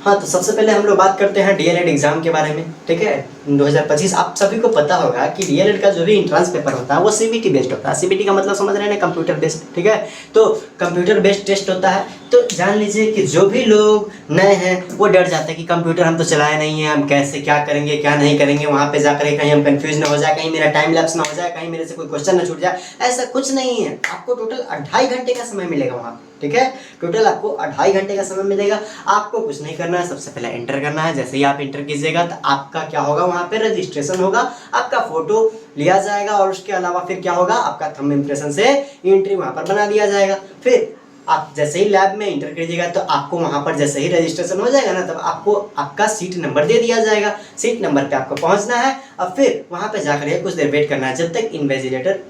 हाँ, तो सबसे पहले हम लोग बात करते हैं डीएलएड एग्जाम के बारे में। ठीक है, 2025 आप सभी को पता होगा कि डीएलएड का जो भी एंट्रेंस पेपर होता है वो सीबीटी बेस्ड होता है। सीबीटी का मतलब समझ रहे हैं ना, कंप्यूटर बेस्ड। ठीक है, तो कंप्यूटर बेस्ड टेस्ट होता है। तो जान लीजिए कि जो भी लोग नए हैं वो डर जाते हैं कि कंप्यूटर हम तो चलाए नहीं है, हम कैसे क्या करेंगे क्या नहीं करेंगे, वहाँ पे जाकर कहीं हम कंफ्यूज ना हो जाए, कहीं मेरा टाइम लैप्स ना हो जाए, कहीं मेरे से कोई क्वेश्चन ना छूट जाए। ऐसा कुछ नहीं है, आपको टोटल 2.5 घंटे का समय मिलेगा वहाँ। ठीक है, टोटल आपको 2.5 घंटे का समय मिलेगा। आपको कुछ नहीं करना है, सबसे पहले एंटर करना है। जैसे ही आप एंटर कीजिएगा तो आपका क्या होगा, वहाँ पे रजिस्ट्रेशन होगा, आपका फोटो लिया जाएगा और उसके अलावा फिर क्या होगा, आपका थंब इम्प्रेशन से एंट्री वहाँ पर बना दिया जाएगा। फिर आप जैसे ही लैब में इंटर कीजिएगा तो आपको वहाँ पर जैसे ही रजिस्ट्रेशन हो जाएगा ना, तब आपको आपका सीट नंबर दे दिया जाएगा। सीट नंबर पे आपको पहुँचना है और फिर वहाँ पे जाकर कुछ देर वेट करना है, जब तक इन्विजिलेटर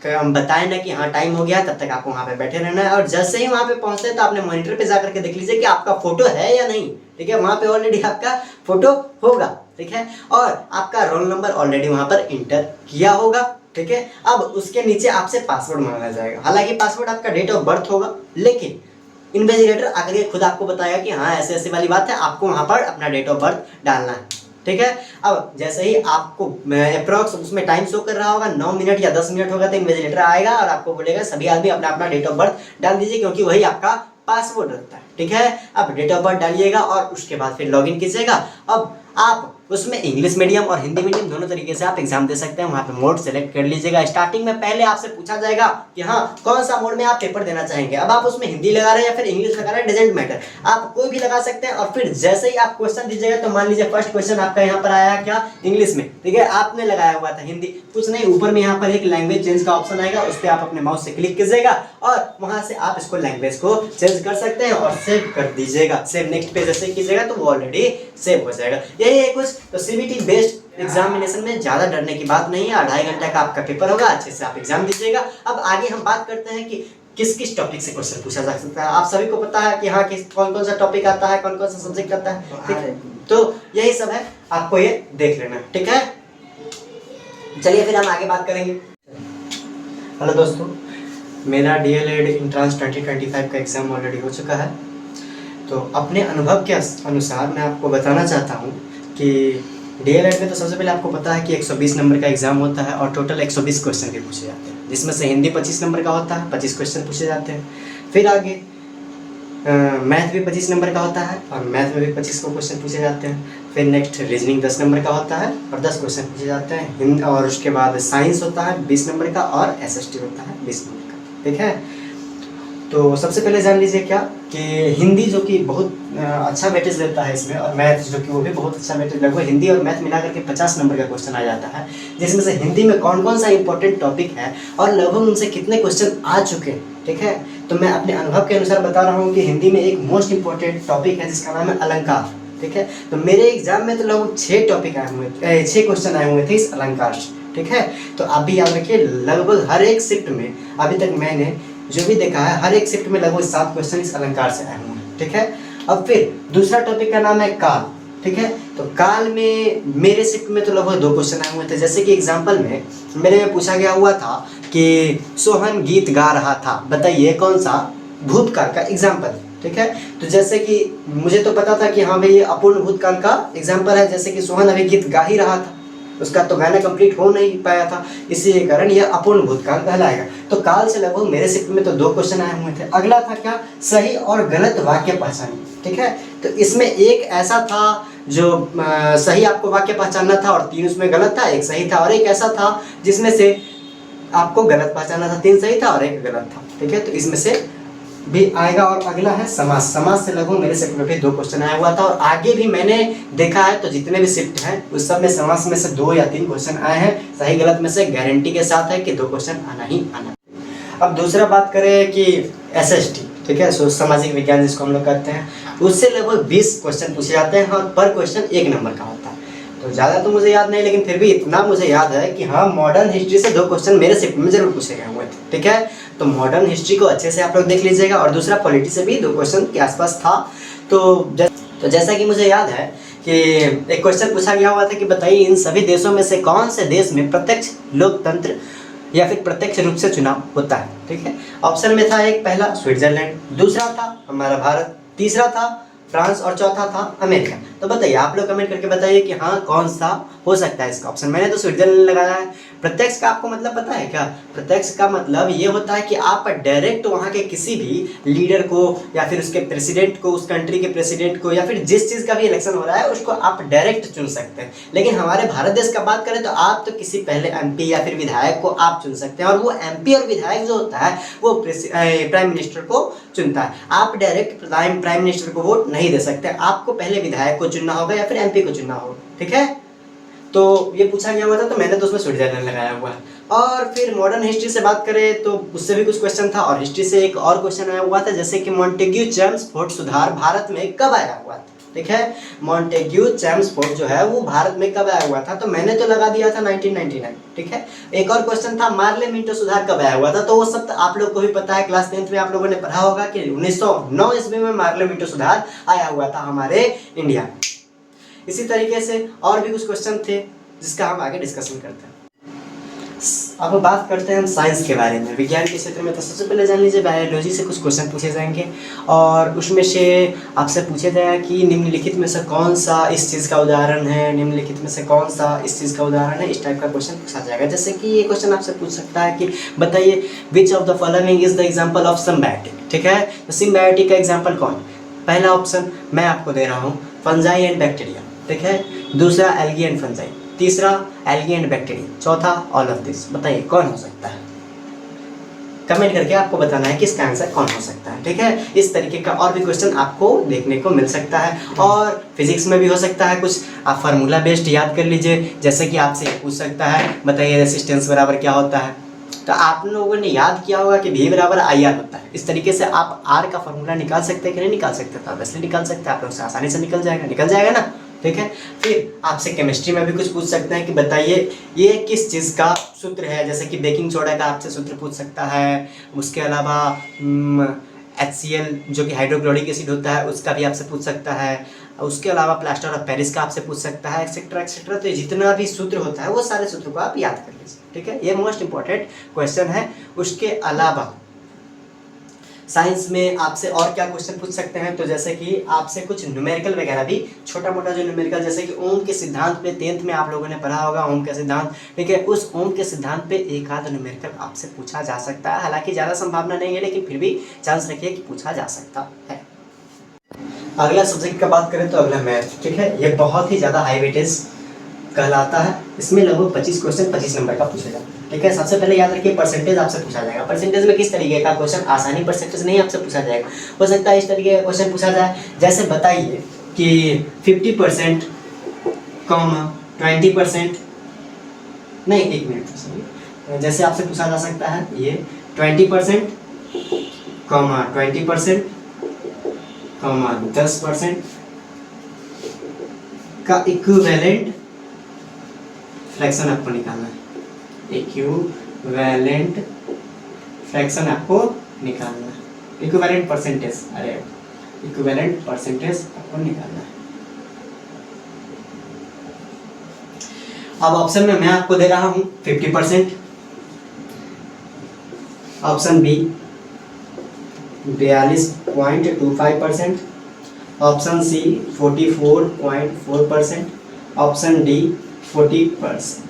हम बताएं ना कि हाँ टाइम हो गया, तब तक आपको वहाँ पे बैठे रहना है। और जैसे ही वहाँ पे पहुँचते हैं तो आपने मॉनिटर पे जाकर के देख लीजिए कि आपका फोटो है या नहीं। ठीक है, वहाँ पे ऑलरेडी आपका फोटो होगा। ठीक है, और आपका रोल नंबर ऑलरेडी वहाँ पर इंटर किया होगा। ठीक है, अब उसके नीचे आपसे पासवर्ड मांगा जाएगा। हालांकि पासवर्ड आपका डेट ऑफ बर्थ होगा, लेकिन इन्विजिलेटर आकर के खुद आपको बताएगा कि हाँ ऐसे ऐसे वाली बात है, आपको वहाँ पर अपना डेट ऑफ बर्थ डालना है। ठीक है, अब जैसे ही आपको अप्रॉक्स उसमें टाइम शो कर रहा होगा 9 मिनट या 10 मिनट होगा, तो इन्विजिलेटर आएगा और आपको बोलेगा सभी आदमी अपना अपना डेट ऑफ बर्थ डाल दीजिए, क्योंकि वही आपका पासवर्ड रहता है। ठीक है, अब डेट ऑफ बर्थ डालिएगा और उसके बाद फिर लॉगिन कीजिएगा। अब आप उसमें इंग्लिश मीडियम और हिंदी मीडियम दोनों तरीके से आप एग्जाम दे सकते हैं। वहाँ पे मोड सेलेक्ट कर लीजिएगा। स्टार्टिंग में पहले आपसे पूछा जाएगा कि हाँ कौन सा मोड में आप पेपर देना चाहेंगे। अब आप उसमें हिंदी लगा रहे हैं या फिर इंग्लिश लगा रहे हैं, डजेंट मैटर, आप कोई भी लगा सकते हैं। और फिर जैसे ही आप क्वेश्चन दीजिएगा तो मान लीजिए फर्स्ट क्वेश्चन आपका यहाँ पर आया क्या, इंग्लिश में। ठीक है, आपने लगाया हुआ था हिंदी, कुछ नहीं, ऊपर में यहाँ पर एक लैंग्वेज चेंज का ऑप्शन आएगा, उस पर आप अपने माउस से क्लिक कीजिएगा और वहां से आप इसको लैंग्वेज को चेंज कर सकते हैं और सेव कर दीजिएगा। सेव नेक्स्ट पे जैसे कीजिएगा तो वो ऑलरेडी सेव हो जाएगा। यही है कुछ। तो सीबीटी बेस्ड एग्जामिनेशन में ज्यादा डरने की बात नहीं है। 2.5 घंटे का आपका पेपर होगा, अच्छे से आप एग्जाम दीजिएगा। अब आगे हम बात करते हैं कि किस किस टॉपिक से क्वेश्चन पूछा जा सकता है। आप सभी को पता है कि हाँ कौन कौन सा टॉपिक आता है, कौन कौन सा सब्जेक्ट आता है। ठीक है, तो यही सब है, आपको ये देख लेना। ठीक है, चलिए फिर हम आगे बात करेंगे। हेलो दोस्तों, मेरा डीएलएड एंट्रेंस 2025 का एग्जाम ऑलरेडी हो चुका है। तो अपने अनुभव के अनुसार मैं आपको बताना चाहता हूँ कि डीएलएड में तो सबसे पहले आपको पता है कि 120 नंबर का एग्जाम होता है और टोटल 120 क्वेश्चन भी पूछे जाते हैं, जिसमें से हिंदी 25 नंबर का होता है, 25 क्वेश्चन पूछे जाते हैं। फिर आगे मैथ भी 25 नंबर का होता है और मैथ में भी 25 को क्वेश्चन पूछे जाते हैं। फिर नेक्स्ट रीजनिंग 10 नंबर का होता है और 10 क्वेश्चन पूछे जाते हैं। हिंदी और उसके बाद साइंस होता है 20 नंबर का और एसएसटी होता है 20 नंबर का। ठीक है, तो सबसे पहले जान लीजिए क्या कि हिंदी जो कि बहुत अच्छा वेटेज देता है इसमें, और मैथ जो कि वो भी बहुत अच्छा वेटेज, लगभग हिंदी और मैथ मिला करके 50 नंबर का क्वेश्चन आ जाता है, जिसमें से हिंदी में कौन कौन सा इंपॉर्टेंट टॉपिक है और लगभग उनसे कितने क्वेश्चन आ चुके हैं। ठीक है, तो मैं अपने अनुभव के अनुसार बता रहा हूँ कि हिंदी में एक मोस्ट इंपॉर्टेंट टॉपिक है जिसका नाम है अलंकार। ठीक है, तो मेरे एग्जाम में तो लगभग 6 टॉपिक आए हुए थे, 6 क्वेश्चन आए हुए थे इस अलंकार से। ठीक है, तो आप भी याद रखिए, लगभग हर एक शिफ्ट में अभी तक मैंने जो भी देखा है, हर एक शिफ्ट में लगभग 7 क्वेश्चन इस अलंकार से आए हुए हैं। ठीक है, अब फिर दूसरा टॉपिक का नाम है काल। ठीक है, तो काल में मेरे शिफ्ट में तो लगभग 2 क्वेश्चन आए हुए थे। जैसे कि एग्जाम्पल में मेरे में पूछा गया हुआ था कि सोहन गीत गा रहा था, बताइए कौन सा, भूतकाल का एग्जाम्पल। ठीक है, तो जैसे कि मुझे तो पता था कि हाँ भाई ये अपूर्ण भूतकाल का एग्जाम्पल है, जैसे कि सोहन अभी गीत गा ही रहा था, उसका तो गाना कंप्लीट हो नहीं पाया था, इसी कारण यह अपूर्ण भूतकाल कहलाएगा। तो काल से लगभग मेरे शिफ्ट में तो 2 क्वेश्चन आए हुए थे। अगला था क्या, सही और गलत वाक्य पहचानिए। ठीक है, तो इसमें एक ऐसा था जो सही आपको वाक्य पहचानना था और 3 उसमें गलत था, एक सही था, और एक ऐसा था जिसमें से आपको गलत पहचानना था, 3 सही था और 1 गलत था। ठीक है, तो इसमें से भी आएगा। और अगला है समास। समास से लगभग मेरे शिफ्ट में भी 2 क्वेश्चन आया हुआ था, और आगे भी मैंने देखा है तो जितने भी शिफ्ट हैं उस सब में समास में से 2 या 3 क्वेश्चन आए हैं। सही गलत में से गारंटी के साथ है कि 2 क्वेश्चन आना ही आना। अब दूसरा बात करें कि एसएसटी, ठीक है, सामाजिक विज्ञान जिसको हम लोग कहते हैं, उससे लगभग 20 क्वेश्चन पूछे जाते हैं और पर क्वेश्चन 1 नंबर का होता है। तो ज़्यादा तो मुझे याद नहीं, लेकिन फिर भी इतना मुझे याद है कि हाँ मॉडर्न हिस्ट्री से 2 क्वेश्चन मेरे शिफ्ट में जरूर पूछे गए हुए थे। ठीक है, तो मॉडर्न हिस्ट्री को अच्छे से आप लोग देख लीजिएगा, और दूसरा पॉलिटी से भी 2 क्वेश्चन के आसपास था। तो जैसा कि मुझे याद है कि एक क्वेश्चन पूछा गया हुआ था कि बताइए इन सभी देशों में से कौन से देश में प्रत्यक्ष लोकतंत्र या फिर प्रत्यक्ष रूप से चुनाव होता है। ठीक है, ऑप्शन में था एक, पहला स्विट्जरलैंड, दूसरा था हमारा भारत, तीसरा था फ्रांस और चौथा था अमेरिका। तो बताइए, आप लोग कमेंट करके बताइए कि हाँ कौन सा हो सकता है इसका ऑप्शन। मैंने तो स्विट्जरलैंड लगाया है। प्रत्यक्ष का आपको मतलब पता है क्या? प्रत्यक्ष का मतलब ये होता है कि आप डायरेक्ट वहाँ के किसी भी लीडर को या फिर उसके प्रेसिडेंट को, उस कंट्री के प्रेसिडेंट को, या फिर जिस चीज़ का भी इलेक्शन हो रहा है उसको आप डायरेक्ट चुन सकते हैं। लेकिन हमारे भारत देश का बात करें तो आप तो किसी पहले एमपी या फिर विधायक को आप चुन सकते हैं, और वो एमपी और विधायक जो होता है वो प्राइम मिनिस्टर को चुनता है। आप डायरेक्ट प्राइम मिनिस्टर को वोट नहीं दे सकते, आपको पहले विधायक को चुनना होगा या फिर एमपी को चुनना होगा, ठीक है। तो ये पूछा गया हुआ था, तो मैंने तो उसमें स्विट्जरलैंड लगाया हुआ है। और फिर मॉडर्न हिस्ट्री से बात करें तो उससे भी कुछ क्वेश्चन था, और हिस्ट्री से एक और क्वेश्चन आया हुआ था, जैसे कि मॉन्टेग्यू चेम्सफोर्ड सुधार भारत में कब आया हुआ था, ठीक है। मॉन्टेग्यू चेम्सफोर्ड जो है वो भारत में कब आया हुआ था, तो मैंने तो लगा दिया था 1999, ठीक है। एक और क्वेश्चन था मार्ले मिंटो सुधार कब आया हुआ था, तो वो सब तो आप लोग को भी पता है, क्लास 10th में आप लोगों ने पढ़ा होगा कि 1909 ईस्वी में मार्ले मिंटो सुधार आया हुआ था हमारे इंडिया में। इसी तरीके से और भी कुछ क्वेश्चन थे जिसका हम आगे डिस्कशन करते हैं। अब बात करते हैं हम साइंस के बारे में। विज्ञान के क्षेत्र में तो सबसे पहले जान लीजिए बायोलॉजी से कुछ क्वेश्चन पूछे जाएंगे, और उसमें से आपसे पूछा जाएगा कि निम्नलिखित में से कौन सा इस चीज़ का उदाहरण है, निम्नलिखित में से कौन सा इस चीज़ का उदाहरण है, इस टाइप का क्वेश्चन पूछा जाएगा। जैसे कि ये क्वेश्चन आपसे पूछ सकता है कि बताइए which of the following is the example of symbiotic, ठीक है। तो सिम्बायोटिक का एग्जाम्पल कौन? पहला ऑप्शन मैं आपको दे रहा हूँ, फंजाई एंड बैक्टीरिया, ठीक है। दूसरा एल्गी एंड फंजाई, तीसरा एल्गी एंड बैक्टीरिया, चौथा ऑल ऑफ दिस। बताइए कौन हो सकता है? कमेंट करके आपको बताना है कि इसका आंसर कौन हो सकता है, ठीक है। इस तरीके का और भी क्वेश्चन आपको देखने को मिल सकता है, और फिजिक्स में भी हो सकता है कुछ। आप फार्मूला बेस्ड याद कर लीजिए, जैसे कि आपसे पूछ सकता है बताइए रेसिस्टेंस बराबर क्या होता है, तो आप लोगों ने याद किया होगा कि V बराबर IR होता है। इस तरीके से आप R का फार्मूला निकाल सकते हैं कि नहीं निकाल सकते? तो आप इसलिए निकाल सकते हैं, आप लोग से आसानी से निकल जाएगा ना, ठीक है। फिर आपसे केमिस्ट्री में भी कुछ पूछ सकते हैं कि बताइए ये किस चीज़ का सूत्र है, जैसे कि बेकिंग सोडा का आपसे सूत्र पूछ सकता है। उसके अलावा HCl जो कि हाइड्रोक्लोरिक एसिड होता है उसका भी आपसे पूछ सकता है। उसके अलावा प्लास्टर ऑफ पेरिस का आपसे पूछ सकता है, एक्सेट्रा एक्सेट्रा। तो जितना भी सूत्र होता है वो सारे सूत्रों को आप याद कर लीजिए, ठीक है। ये मोस्ट इंपॉर्टेंट क्वेश्चन है। उसके अलावा साइंस में आपसे और क्या क्वेश्चन पूछ सकते हैं, तो जैसे कि आपसे कुछ न्यूमेरिकल वगैरह भी, छोटा मोटा जो न्यूमेरिकल, जैसे कि ओम के सिद्धांत पे 10th में आप लोगों ने पढ़ा होगा ओम का सिद्धांत, ठीक है। उस ओम के सिद्धांत पे एक आध न्यूमेरिकल आपसे पूछा जा सकता है। हालांकि ज़्यादा संभावना नहीं है, लेकिन फिर भी चांस रखिए कि पूछा जा सकता है। अगला सब्जेक्ट का बात करें तो अगला मैथ, ठीक है। ये बहुत ही ज़्यादा हाई वेटेज कहलाता है। इसमें लगभग 25 क्वेश्चन 25 नंबर का पूछा जाता है, ठीक है। सबसे पहले याद रखिए परसेंटेज आपसे पूछा जाएगा। परसेंटेज में किस तरीके का क्वेश्चन? आसानी परसेंटेज नहीं आपसे पूछा जाएगा, हो सकता है इस तरीके का क्वेश्चन पूछा जाए, जैसे बताइए कि 50%, 20%, नहीं 1 मिनट सॉरी, जैसे आपसे पूछा जा सकता है ये 20%, 20%, 10% का इक्विवेलेंट फ्रैक्शन आपको निकालना है। इक्विवेलेंट फ्रैक्शन आपको निकालना है, इक्विवेलेंट परसेंटेज, अरे इक्विवेलेंट परसेंटेज आपको निकालना है। अब ऑप्शन में मैं आपको दे रहा हूं 50%, option B 42.25%, option C 44.4%, option D 40%,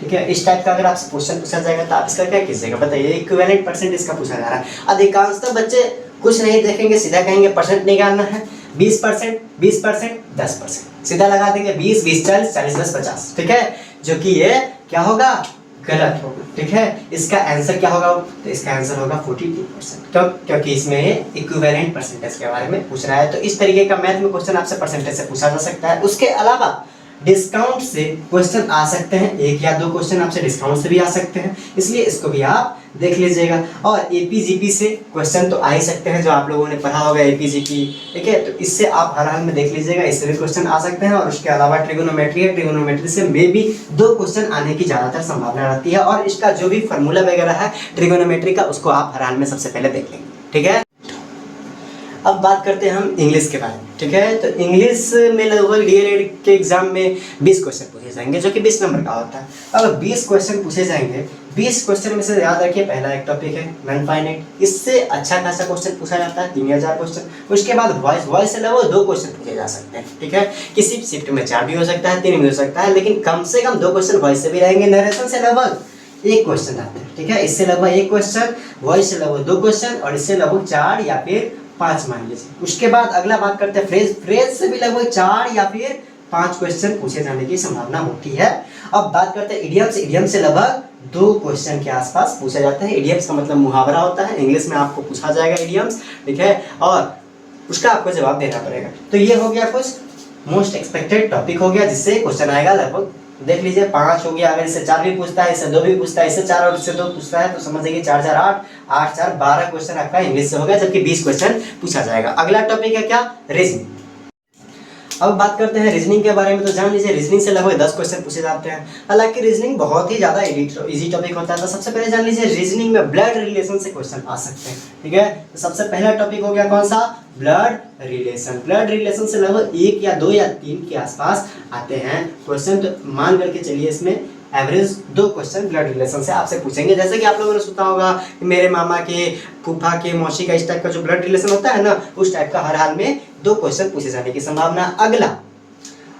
ठीक है। इस टाइप का अगर आपसे क्वेश्चन पूछा जाएगा तो आप इसका क्या कीजिएगा? बताइए। इक्विवेलेंट परसेंट इसका पूछा जा रहा है। अधिकांशतः बच्चे कुछ नहीं देखेंगे, सीधा कहेंगे परसेंट निकालना है। 20%, 20%, 10%, सीधा लगा देंगे 20, 20, 40, 40, 10, 50, ठीक है। जो कि ये क्या होगा? गलत होगा, ठीक है। इसका आंसर क्या होगा? तो इसका आंसर होगा 42%। क्यों? क्योंकि इसमें इक्विवेलेंट परसेंटेज के बारे में पूछ रहा है। तो इस तरीके का मैथ में क्वेश्चन आपसे परसेंटेज से पूछा जा सकता है। उसके अलावा डिस्काउंट से क्वेश्चन आ सकते हैं, 1 या 2 क्वेश्चन आपसे डिस्काउंट से भी आ सकते हैं, इसलिए इसको भी आप देख लीजिएगा। और एपीजीपी से क्वेश्चन तो आ ही सकते हैं, जो आप लोगों ने पढ़ा होगा एपीजीपी, ठीक है। तो इससे आप हर हाल में देख लीजिएगा, इससे भी क्वेश्चन आ सकते हैं। और उसके अलावा ट्रिगोनोमेट्री है, ट्रिगोनोमेट्री से मे भी 2 क्वेश्चन आने की ज़्यादातर संभावना रहती है। और इसका जो भी फार्मूला वगैरह है ट्रिगोनोमेट्री का, उसको आप हर हाल में सबसे पहले देख लेंगे, ठीक है। अब बात करते हैं हम इंग्लिश के बारे में, ठीक है। तो इंग्लिश में लगभग डीएलएड के एग्जाम में 20 क्वेश्चन पूछे जाएंगे, जो कि 20 नंबर का होता है। अगर 20 क्वेश्चन पूछे जाएंगे, 20 क्वेश्चन में से याद रखिए पहला एक टॉपिक है नॉन फाइनाइट, इससे अच्छा खासा क्वेश्चन पूछा जाता है 3000 क्वेश्चन। उसके बाद वॉइस से लगभग 2 क्वेश्चन पूछे जा सकते हैं, ठीक है। किसी शिफ्ट में 4 भी हो सकता है, 3 भी हो सकता है, लेकिन कम से कम 2 क्वेश्चन वॉइस से भी रहेंगे। नरेशन से लगभग 1 क्वेश्चन आते हैं, ठीक है। इससे लगभग 1 क्वेश्चन, वॉइस से लगभग 2 क्वेश्चन, और इससे लगभग 4 या फिर 5 मान लीजिए। उसके बाद अगला बात करते हैं फ्रेज से भी लगभग 4 या फिर 5 क्वेश्चन पूछे जाने की संभावना होती है। अब बात करते हैं इडियम से लगभग 2 क्वेश्चन के आसपास पूछा जाता है। इडियम्स का मतलब मुहावरा होता है, इंग्लिश में आपको पूछा जाएगा इडियम्स, ठीक है, और उसका आपको जवाब देना पड़ेगा। तो ये हो गया कुछ मोस्ट एक्सपेक्टेड टॉपिक हो गया जिससे क्वेश्चन आएगा। लगभग देख लीजिए 5 हो गया, अगर इससे 4 भी पूछता है, इससे 2 भी पूछता है, इससे 4 और इससे 2 पूछता है, तो समझिए 4 4 8 8 4 12 क्वेश्चन आपका इंग्लिश से हो गया, जबकि 20 क्वेश्चन पूछा जाएगा। अगला टॉपिक है क्या, रीजनिंग। अब बात करते हैं रीजनिंग के बारे में। तो जान लीजिए रीजनिंग से लगभग 10 क्वेश्चन पूछे जाते हैं। हालांकि रीजनिंग बहुत ही ज़्यादा इजी टॉपिक होता है। तो सबसे पहले जान लीजिए रीजनिंग में ब्लड रिलेशन से क्वेश्चन आ सकते हैं, ठीक है। तो सबसे पहला टॉपिक हो गया कौन सा, ब्लड रिलेशन। ब्लड रिलेशन से लगभग 1 या 2 या 3 के आसपास आते हैं क्वेश्चन। तो मान करके चलिए इसमें एवरेज 2 क्वेश्चन ब्लड रिलेशन से आपसे पूछेंगे। जैसे कि आप लोगों ने सुना होगा कि मेरे मामा के, फूफा के, मौसी का, इस टाइप का जो ब्लड रिलेशन होता है ना, उस टाइप का हर हाल में 2 क्वेश्चन पूछे जाने की संभावना।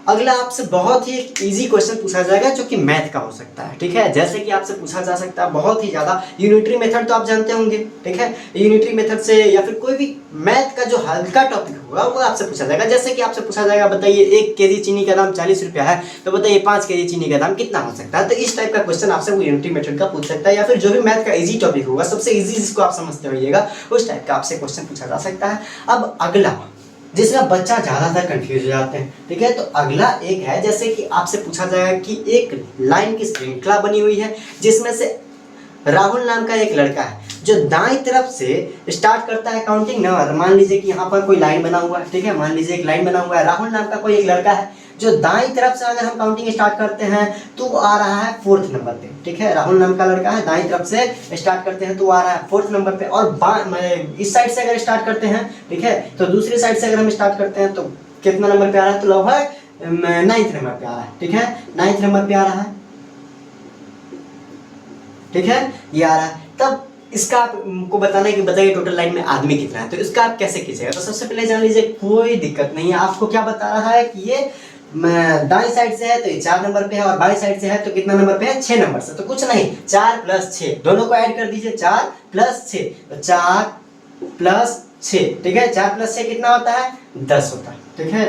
अगला आपसे बहुत ही इजी क्वेश्चन पूछा जाएगा जो कि मैथ का हो सकता है, ठीक है। जैसे कि आपसे पूछा जा सकता है बहुत ही ज्यादा यूनिटरी मेथड, तो आप जानते होंगे, ठीक है। यूनिटरी मेथड से या फिर कोई भी मैथ का जो हल्का टॉपिक होगा वो आपसे पूछा जाएगा। जैसे कि आपसे पूछा जाएगा बताइए 1 केजी चीनी का दाम 40 रुपया है, तो बताइए 5 केजी चीनी का दाम कितना हो सकता है। तो इस टाइप का क्वेश्चन आपसे वो यूनिटरी मेथड का पूछ सकता है, या फिर जो भी मैथ का इजी टॉपिक होगा, सबसे इजी जिसको आप समझते होइएगा, उस टाइप का आपसे क्वेश्चन पूछा जा सकता है। अब अगला जिसमें बच्चा ज़्यादातर कंफ्यूज हो जाते हैं, ठीक है। तो अगला एक है, जैसे कि आपसे पूछा जाएगा कि एक लाइन की श्रृंखला बनी हुई है जिसमें से राहुल नाम का एक लड़का है जो दाईं तरफ से स्टार्ट करता है काउंटिंग नंबर। मान लीजिए कि यहाँ पर कोई लाइन बना हुआ है, ठीक है, मान लीजिए एक लाइन बना हुआ है, राहुल नाम का कोई एक लड़का है जो दाईं तरफ से अगर हम काउंटिंग स्टार्ट करते हैं तो वो आ रहा है 4th नंबर पे, ठीक है। राहुल नाम का लड़का है, दाईं तरफ से स्टार्ट करते हैं तो आ रहा है 4th नंबर पे। और इस साइड से अगर स्टार्ट करते हैं, ठीक है, तो दूसरी साइड से अगर हम स्टार्ट करते हैं तो कितना नंबर पे आ रहा है, तो लगभग 9th नंबर पे आ रहा है, ठीक है, 9th नंबर पे आ रहा है, ठीक है, ये आ रहा है। तब इसका आपको बताना है कि बताइए टोटल लाइन में आदमी कितना है। तो इसका आप कैसे कीजिएगा, तो सबसे पहले जान लीजिए कोई दिक्कत नहीं है। आपको क्या बता रहा है कि ये दाईं साइड से है तो ये 4 नंबर पे है, और बाईं साइड से है तो कितना नंबर पे है, 6 नंबर से। तो कुछ नहीं, 4 + 6 दोनों को ऐड कर दीजिए, 4 + 6, तो 4 + 6, ठीक है। 4 + 6 कितना होता है, 10 होता है, ठीक है।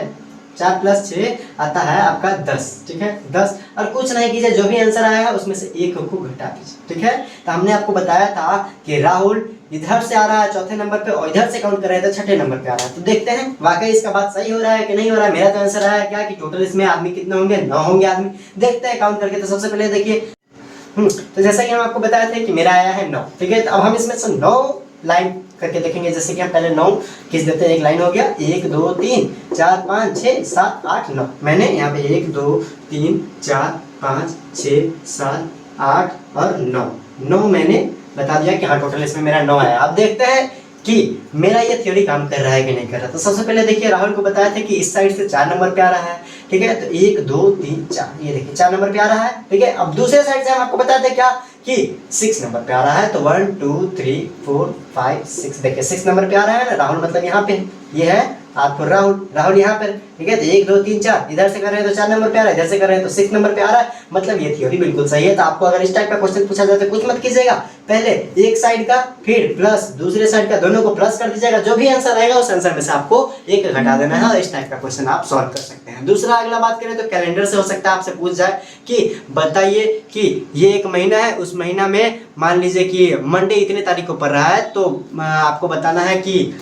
4 + 6 आता है आपका 10, ठीक है, 10। और कुछ नहीं कीजिए, जो भी आंसर आया है उसमें से 1 को घटा दीजिए, ठीक है। तो हमने आपको बताया था कि राहुल इधर से आ रहा है 4थे नंबर पे, और इधर से काउंट कर रहे थे 6ठे नंबर पे आ रहा है। तो देखते हैं वाकई इसका बात सही हो रहा है कि नहीं हो रहा है। मेरा तो आंसर आया क्या कि टोटल इसमें आदमी कितने होंगे, 9 होंगे आदमी। देखते हैं काउंट करके। तो सबसे पहले देखिए, तो जैसा कि हम आपको बताए थे कि मेरा आया है 9, ठीक है। तो अब हम इसमें से 9 लाइन करके देखेंगे। जैसे कि हम पहले 9 खींच देते हैं, एक लाइन हो गया, 1 2 3 4 5 6 7 8 9। मैंने यहाँ पे 1 2 3 4 5 6 7 8 और 9 मैंने बता दिया कि हाँ टोटल इसमें मेरा 9 आया। अब देखते हैं कि मेरा ये थ्योरी काम कर रहा है कि नहीं कर रहा। तो सबसे पहले देखिए राहुल को बताया था कि इस साइड से 4 नंबर पे आ रहा है, ठीक है। तो 1 2 3 4, ये देखिए 4 नंबर पे आ रहा है, ठीक है। अब दूसरे साइड से हम आपको बताते हैं क्या कि 6 नंबर पे आ रहा है। तो 1 2 3 4 5 6, देखिए 6 नंबर पे आ रहा है ना, राहुल मतलब यहाँ पे, ये है आपको राहुल यहाँ पर, ठीक है। तो 1 2 3 4 इधर से कर रहे हैं तो 4 नंबर पे आ रहा है, इधर से कर रहे हैं तो 6 नंबर पे आ रहा है। मतलब ये थ्योरी बिल्कुल सही है। तो आपको अगर इस टाइप का क्वेश्चन पूछा जाए तो कुछ मत कीजिएगा, पहले एक साइड का फिर प्लस दूसरे साइड का, दोनों को प्लस कर दीजिएगा। जो भी आंसर आएगा उस आंसर में से आपको 1 घटा देना है, और इस टाइप का क्वेश्चन आप सॉल्व कर सकते हैं। दूसरा अगला बात करें तो कैलेंडर से हो सकता है आपसे पूछ जाए कि बताइए कि ये एक महीना है, उस महीना में मान लीजिए कि मंडे इतने तारीख को पड़ रहा है, तो आपको बताना है कि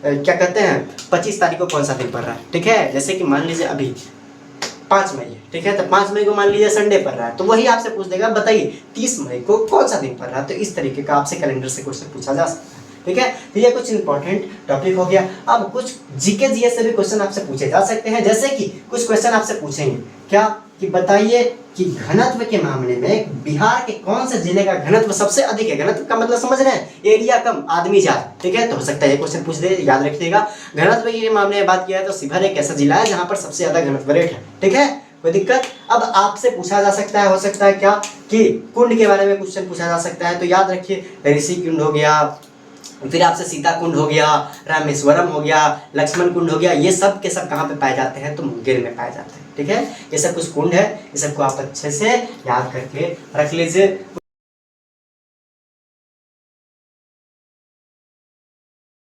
क्या कहते हैं 25 तारीख को कौन सा दिन पड़ रहा है, ठीक है। जैसे कि मान लीजिए अभी 5 मई है, ठीक है। तो 5 मई को मान लीजिए संडे पड़ रहा है, तो वही आपसे पूछ देगा बताइए 30 मई को कौन सा दिन पड़ रहा है। तो इस तरीके का आपसे कैलेंडर से क्वेश्चन पूछा जा सकता है, ठीक है। तो ये कुछ इंपॉर्टेंट टॉपिक हो गया। अब कुछ जीके जीएस से भी क्वेश्चन आपसे पूछे जा सकते हैं। जैसे कि कुछ क्वेश्चन आपसे पूछेंगे क्या कि बताइए कि घनत्व के मामले में बिहार के कौन से जिले का घनत्व सबसे अधिक है। घनत्व का मतलब समझ रहे हैं, एरिया कम आदमी ज्यादा, ठीक है। तो हो सकता है ये क्वेश्चन पूछ दे, याद रखिएगा। घनत्व के मामले में बात किया है तो शिवहर एक ऐसा जिला है जहां पर सबसे ज्यादा घनत्व रेट है, ठीक है। कोई दिक्कत? अब आपसे पूछा जा सकता है, हो सकता है क्या कि कुंड के बारे में क्वेश्चन पूछा जा सकता है, तो याद रखिए ऋषि कुंड हो गया, फिर आपसे सीता कुंड हो गया, रामेश्वरम हो गया, लक्ष्मण कुंड हो गया, ये सब के सब कहाँ पे पाए जाते हैं? तो मुंगेर में पाए जाते हैं। ठीक है, ये सब कुछ कुंड है, ये सबको आप अच्छे से याद करके रख लीजिए।